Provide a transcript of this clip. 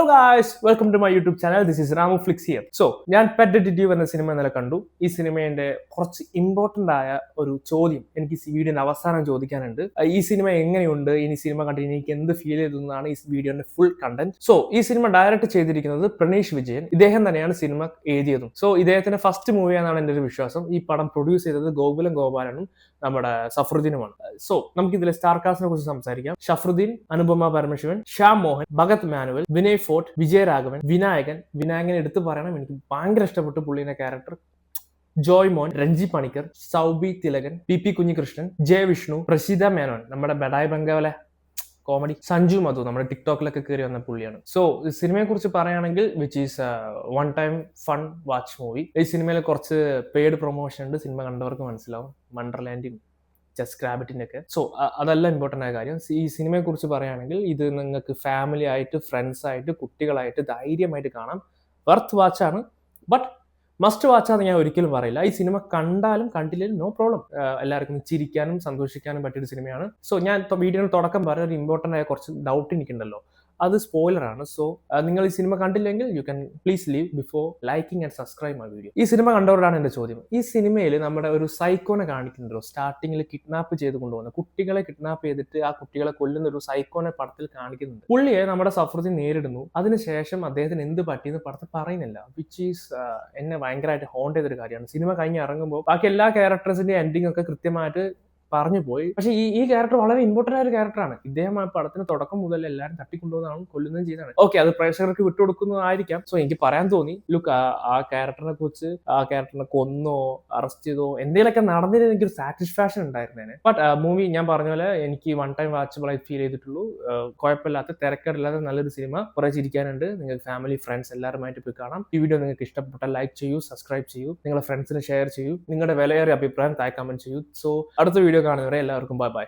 guys, welcome to my YouTube channel. This is Ramu Flix here. So, ഞാൻ pet detective എന്ന cinema ഇന്നലെ കണ്ടു. ഈ സിനിമയുടെ കുറച്ച് ഇമ്പോർട്ടന്റ് ആയ ഒരു ചോദ്യം എനിക്ക് ഈ വീഡിയോയുടെ അവസാനം ചോദിക്കാനുണ്ട്. ഈ സിനിമ എങ്ങനെയുണ്ട്, ഇനി സിനിമ കണ്ടിട്ട് എനിക്ക് എന്ത് ഫീൽ ചെയ്തതെന്നാണ് ഈ വീഡിയോയുടെ ഫുൾ കണ്ടന്റ്. സോ ഈ സിനിമ ഡയറക്റ്റ് ചെയ്തിരിക്കുന്നത് പ്രണീഷ് വിജയൻ. ഇദ്ദേഹം തന്നെയാണ് സിനിമ എഴുതിയതും. സോ ഇദ്ദേഹത്തിന്റെ ഫസ്റ്റ് മൂവിയാണെന്നാണ് എൻ്റെ ഒരു വിശ്വാസം. ഈ പടം പ്രൊഡ്യൂസ് ചെയ്തത് ഗോകുലം ഗോപാലനും നമ്മുടെ സഫറുദ്ദീനുമാണ്. സോ നമുക്ക് ഇതിലെ സ്റ്റാർ കാസ്റ്റിനെ കുറിച്ച് സംസാരിക്കാം. ഷഫറുദ്ദീൻ, അനുപമ പരമശിവൻ, ശ്യാം മോഹൻ, ഭഗത് മാനുവൽ, വിനയ് ഫോർട്ട്, വിജയരാഘവൻ, വിനായകൻ എടുത്തു പറയണം, എനിക്ക് ഭയങ്കര ഇഷ്ടപ്പെട്ടു പുള്ളിയുടെ ക്യാരക്ടർ. ജോയ് മോൻ, രഞ്ജി പണിക്കർ, സൗബി തിലകൻ, പി കുഞ്ഞികൃഷ്ണൻ, ജയ വിഷ്ണു, പ്രസീത മേനോൻ, നമ്മുടെ ബഡായ് ബംഗാവലെ കോമഡി, സഞ്ജു മധു, നമ്മുടെ ടിക്ടോക്കിലൊക്കെ കയറി വന്ന പുള്ളിയാണ്. സോ സിനിമയെ കുറിച്ച് പറയുകയാണെങ്കിൽ which is one time fun watch movie. ഈ സിനിമയിൽ കുറച്ച് പെയ്ഡ് പ്രൊമോഷൻ ഉണ്ട്, സിനിമ കണ്ടവർക്ക് മനസ്സിലാവും. വണ്ടർലാൻഡും ജസ്റ്റ് ഗ്രാബിറ്റിന്റെ ഒക്കെ. സോ അതല്ല ഇമ്പോർട്ടൻ്റ് ആയ കാര്യം. ഈ സിനിമയെ കുറിച്ച് പറയുകയാണെങ്കിൽ ഇത് നിങ്ങൾക്ക് ഫാമിലി ആയിട്ട്, ഫ്രണ്ട്സ് ആയിട്ട്, കുട്ടികളായിട്ട് ധൈര്യമായിട്ട് കാണാം. വർത്ത് വാച്ചാണ്, ബട്ട് മസ്റ്റ് വാച്ചാന്ന് ഞാൻ ഒരിക്കലും പറയില്ല. ഈ സിനിമ കണ്ടാലും കണ്ടില്ലെങ്കിലും നോ പ്രോബ്ലം. എല്ലാവർക്കും ചിരിക്കാനും സന്തോഷിക്കാനും പറ്റിയൊരു സിനിമയാണ്. സോ ഞാൻ വീഡിയോയുടെ തുടക്കം പറഞ്ഞ ഒരു ഇമ്പോർട്ടൻ്റ് ആയ കുറച്ച് ഡൗട്ട് എനിക്കുണ്ടല്ലോ, അത് സ്പോയിലറാണ്. സോ നിങ്ങൾ ഈ സിനിമ കണ്ടില്ലെങ്കിൽ you can please leave before liking and subscribe my video. ഈ സിനിമ കണ്ടവരോടാണ് എൻ്റെ ചോദ്യം. ഈ സിനിമയിൽ നമ്മുടെ ഒരു സൈക്കോനെ കാണിക്കുന്നുണ്ടോ? സ്റ്റാർട്ടിങ്ങിൽ കിഡ്നാപ്പ് ചെയ്ത് കൊണ്ടുപോകുന്ന കുട്ടികളെ കിഡ്നാപ്പ് ചെയ്തിട്ട് ആ കുട്ടികളെ കൊല്ലുന്ന ഒരു സൈക്കോനെ പടത്തിൽ കാണിക്കുന്നുണ്ട്. പുള്ളിയെ നമ്മുടെ സഫറുദ്ദീൻ നേരിടുന്നു. അതിനുശേഷം അദ്ദേഹത്തിന് എന്ത് പറ്റിയെന്ന് പടത്തിൽ പറയുന്നില്ല, വിച്ച് ഈസ് എന്നെ ഭയങ്കരമായിട്ട് ഹോണ്ട് ചെയ്തൊരു കാര്യമാണ്. സിനിമ കഴിഞ്ഞ് ഇറങ്ങുമ്പോൾ ബാക്കി എല്ലാ ക്യാരക്ടേഴ്സിന്റെ എൻഡിങ് ഒക്കെ കൃത്യമായിട്ട് പറഞ്ഞു പോയി. പക്ഷെ ഈ ക്യാരക്ടർ വളരെ ഇമ്പോർട്ടന്റ് ആയ ഒരു ക്യാരക്ടറാണ്. ഇദ്ദേഹം ആ പടത്തിന് തുടക്കം മുതൽ എല്ലാവരും തട്ടിക്കൊണ്ടുപോകുന്നതാണ്, കൊല്ലുന്നതും ചെയ്താണ്. ഓക്കെ, അത് പ്രേക്ഷകർക്ക് വിട്ടുകൊടുക്കുന്നതായിരിക്കാം. സോ എനിക്ക് പറയാൻ തോന്നി, ലുക്ക് ആ ക്യാരക്ടറിനെ കുറിച്ച്, ആ ക്യാരക്ടറിനെ കൊന്നോ അറസ്റ്റ് ചെയ്തോ എന്തെങ്കിലുമൊക്കെ നടന്നതിന് എനിക്കൊരു സാറ്റിസ്ഫാക്ഷൻ ഉണ്ടായിരുന്നേനെ. ബട്ട് മൂവി ഞാൻ പറഞ്ഞ പോലെ എനിക്ക് വൺ ടൈം വാച്ചബിൾ ആയി ഫീൽ ചെയ്തിട്ടുള്ളൂ. കുഴപ്പമില്ലാത്ത, തിരക്കേടില്ലാത്ത നല്ലൊരു സിനിമ. കുറെ ചിരിക്കാനുണ്ട്. നിങ്ങൾക്ക് ഫാമിലി, ഫ്രണ്ട്സ് എല്ലാവരുമായിട്ട് പോയി കാണാം. ഈ വീഡിയോ നിങ്ങൾക്ക് ഇഷ്ടപ്പെട്ടാൽ ലൈക്ക് ചെയ്യൂ, സബ്സ്ക്രൈബ് ചെയ്യൂ, നിങ്ങളുടെ ഫ്രണ്ട്സിന് ഷെയർ ചെയ്യൂ, നിങ്ങളുടെ വിലയേറിയ അഭിപ്രായം താഴെ കമന്റ് ചെയ്യൂ. സോ അടുത്ത വീഡിയോ കാണുന്നവരെ എല്ലാവർക്കും ബൈ ബൈ.